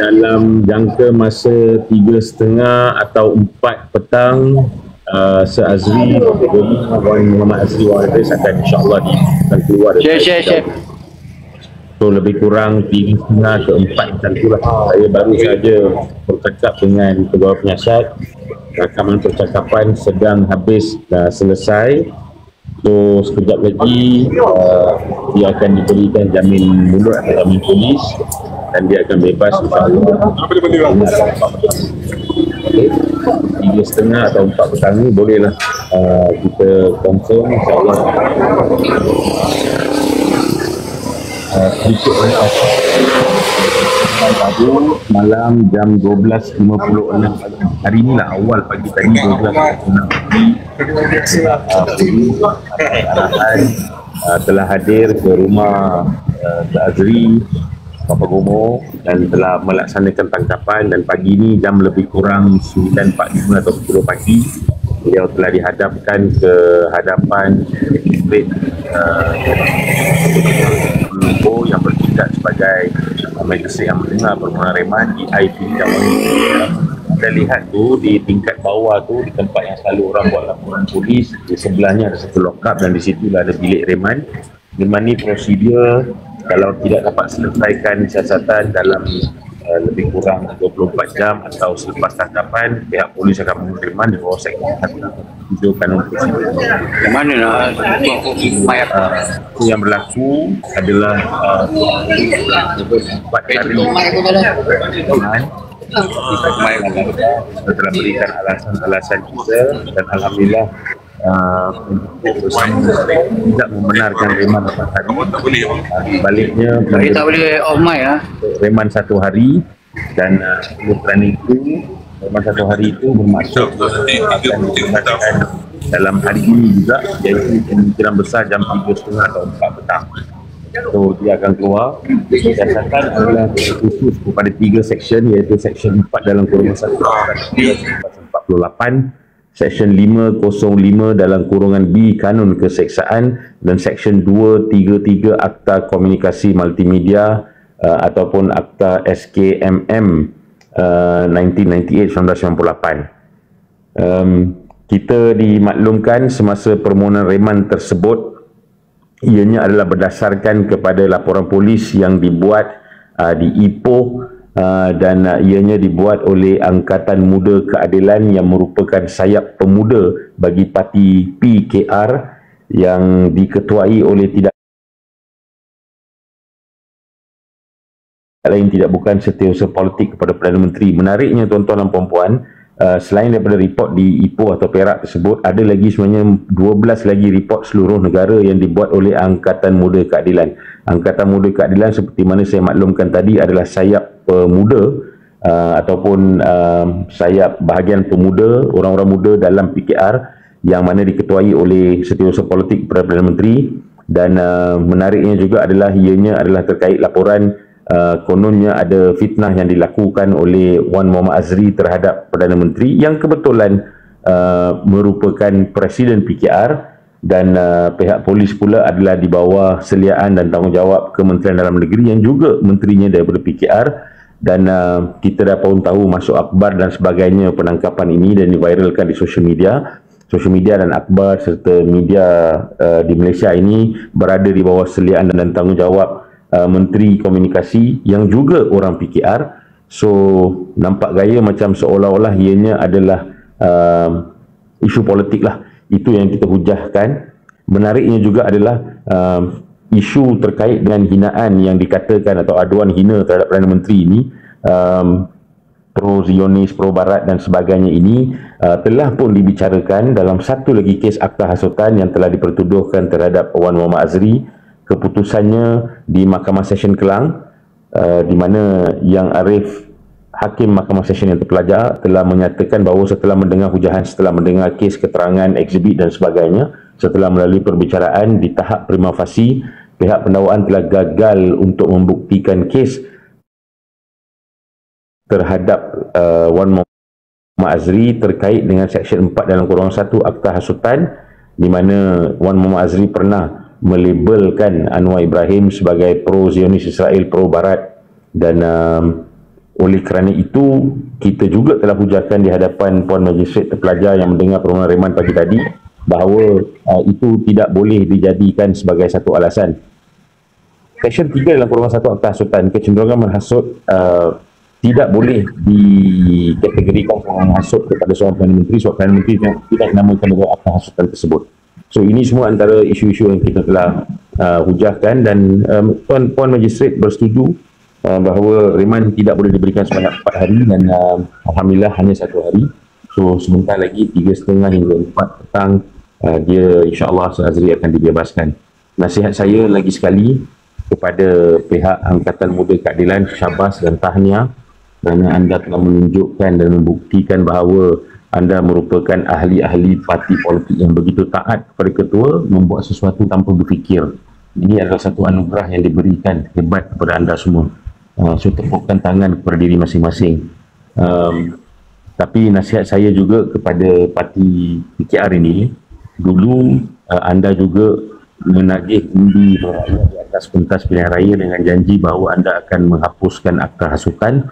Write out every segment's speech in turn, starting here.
dalam jangka masa 3:30 atau 4 petang Se-Azri Wan Muhammad Azri Wan Idris akan insyaAllah akan keluar. Share. So lebih kurang 3:30 ke 4 macam tu lah. Saya baru saja bercakap dengan pegawai penyiasat, rakaman percakapan sedang habis dah selesai. So sekejap lagi dia akan diberikan jamin mulut atau jamin polis dan dia akan bebas insyaAllah. 3:30 atau 4 petang ni bolehlah kita confirm insyaAllah. Malam jam 12.56 hari ni lah, awal pagi tadi 12.56 arahan telah hadir ke rumah Se-Azri Papa Gomo dan telah melaksanakan tangkapan, dan pagi ni jam lebih kurang 9.45 atau 10 pagi beliau telah dihadapkan ke hadapan yang bertindak sebagai magistrate yang mendengar permohonan reman di IP Jawab. Kita lihat tu di tingkat bawah tu, di tempat yang selalu orang buat laporan polis, di sebelahnya ada satu lockup dan di situlah ada bilik reman. Di mana prosedur kalau tidak dapat selesaikan siasatan dalam lebih kurang 24 jam atau selepas tangkapan, pihak polis akan menerima di bawah Seksyen 1 Kanun Prosedur. Yang mana nak yang berlaku adalah 4 hari setelah berikan alasan-alasan kita, dan alhamdulillah tidak membenarkan reman 4 hari. Baliknya tak boleh off mic reman 1 hari, dan kerana itu reman 1 hari itu bermaksud dalam hari ini juga, iaitu kemungkinan besar jam 3:30 atau 4 petang. So dia akan keluar. Siasatan adalah khusus kepada 3 seksyen, iaitu seksyen 4 dalam kurungan 1 48, Seksyen 505 dalam kurungan B Kanun Keseksaan, dan Seksyen 233 Akta Komunikasi Multimedia ataupun Akta SKMM 1998. Kita dimaklumkan semasa permohonan reman tersebut, ianya adalah berdasarkan kepada laporan polis yang dibuat di Ipoh, dan ianya dibuat oleh Angkatan Muda Keadilan yang merupakan sayap pemuda bagi parti PKR yang diketuai oleh tidak bukan setiausaha politik kepada Perdana Menteri. Menariknya tuan-tuan dan puan-puan, selain daripada report di Ipoh atau Perak tersebut, ada lagi sebenarnya 12 lagi report seluruh negara yang dibuat oleh Angkatan Muda Keadilan. Angkatan Muda Keadilan seperti mana saya maklumkan tadi adalah sayap pemuda ataupun sayap bahagian pemuda, orang-orang muda dalam PKR yang mana diketuai oleh setiausaha politik Perdana Menteri. Dan menariknya juga adalah ianya adalah terkait laporan kononnya ada fitnah yang dilakukan oleh Wan Muhammad Azri terhadap Perdana Menteri yang kebetulan merupakan Presiden PKR, dan pihak polis pula adalah di bawah seliaan dan tanggungjawab Kementerian Dalam Negeri yang juga menterinya daripada PKR. Dan kita dah pun tahu masuk akhbar dan sebagainya penangkapan ini, dan diviralkan di sosial media dan akhbar serta media di Malaysia ini berada di bawah seliaan dan tanggungjawab Menteri Komunikasi yang juga orang PKR. So nampak gaya macam seolah-olah ianya adalah isu politik lah. Itu yang kita hujahkan. Menariknya juga adalah isu terkait dengan hinaan yang dikatakan atau aduan hina terhadap Perdana Menteri ini, pro-Zionis, pro-Barat dan sebagainya ini telah pun dibicarakan dalam satu lagi kes akta hasutan yang telah dipertuduhkan terhadap Wan Muhammad Azri. Keputusannya di Mahkamah Session Kelang, di mana Yang Arif, Hakim Mahkamah Session yang terpelajar, telah menyatakan bahawa setelah mendengar hujahan, setelah mendengar kes, keterangan, ekshibit dan sebagainya, setelah melalui perbicaraan di tahap prima facie, pihak pendakwaan telah gagal untuk membuktikan kes terhadap Wan Muhammad Azri terkait dengan Seksyen 4 dalam kurungan 1 Akta Hasutan, di mana Wan Muhammad Azri pernah melabelkan Anwar Ibrahim sebagai pro-Zionis Israel, pro-Barat, dan Oleh kerana itu, kita juga telah hujahkan di hadapan Puan Magistrate Terpelajar yang mendengar permohonan reman pagi tadi bahawa itu tidak boleh dijadikan sebagai satu alasan. Seksyen 3 dalam kurungan 1 Akta Hasutan, kecenderungan menghasut tidak boleh dikategorikan sebagai menghasut kepada seorang Perdana Menteri sebab Perdana Menteri tidak dinamakan dalam Akta Hasutan tersebut. So ini semua antara isu-isu yang kita telah hujahkan dan Puan Magistrate bersetuju bahawa reman tidak boleh diberikan sebanyak 4 hari dan alhamdulillah hanya 1 hari. So sebentar lagi 3.30 hingga 4 petang dia insya-Allah Azri akan dibebaskan. Nasihat saya lagi sekali kepada pihak Angkatan Muda Keadilan, syabas dan tahniah kerana anda telah menunjukkan dan membuktikan bahawa anda merupakan ahli-ahli parti politik yang begitu taat kepada ketua, membuat sesuatu tanpa berfikir. Ini adalah satu anugerah yang diberikan hebat kepada anda semua. So tepukkan tangan kepada diri masing-masing. Tapi nasihat saya juga kepada parti PKR ini, dulu anda juga menagih undi di atas pentas pilihan raya dengan janji bahawa anda akan menghapuskan akta hasutan,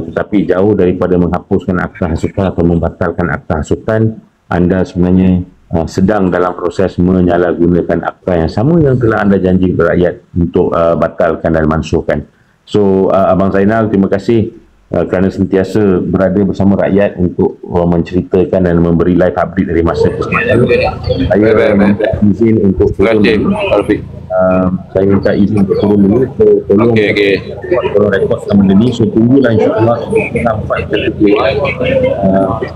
tetapi jauh daripada menghapuskan akta hasutan atau membatalkan akta hasutan, anda sebenarnya sedang dalam proses menyalahgunakan akta yang sama yang telah anda janji kepada rakyat untuk batalkan dan mansuhkan. So Abang Zainal, terima kasih kerana sentiasa berada bersama rakyat untuk menceritakan dan memberi live update dari masa ke semasa. Saya minta izin untuk turun dulu. Saya minta izin untuk turun dulu. So, tolong tolong rekod sama benda ni. So tunggulah insyaAllah kita nampak kita keluar.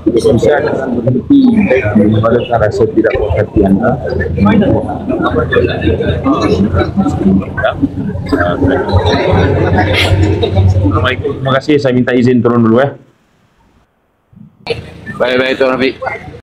Bisa berhenti mengembalakan rasa tidak puas hati anda. Assalamualaikum. Terima kasih. Saya minta izin turun dulu. Baik-baik Tuan Rafiq.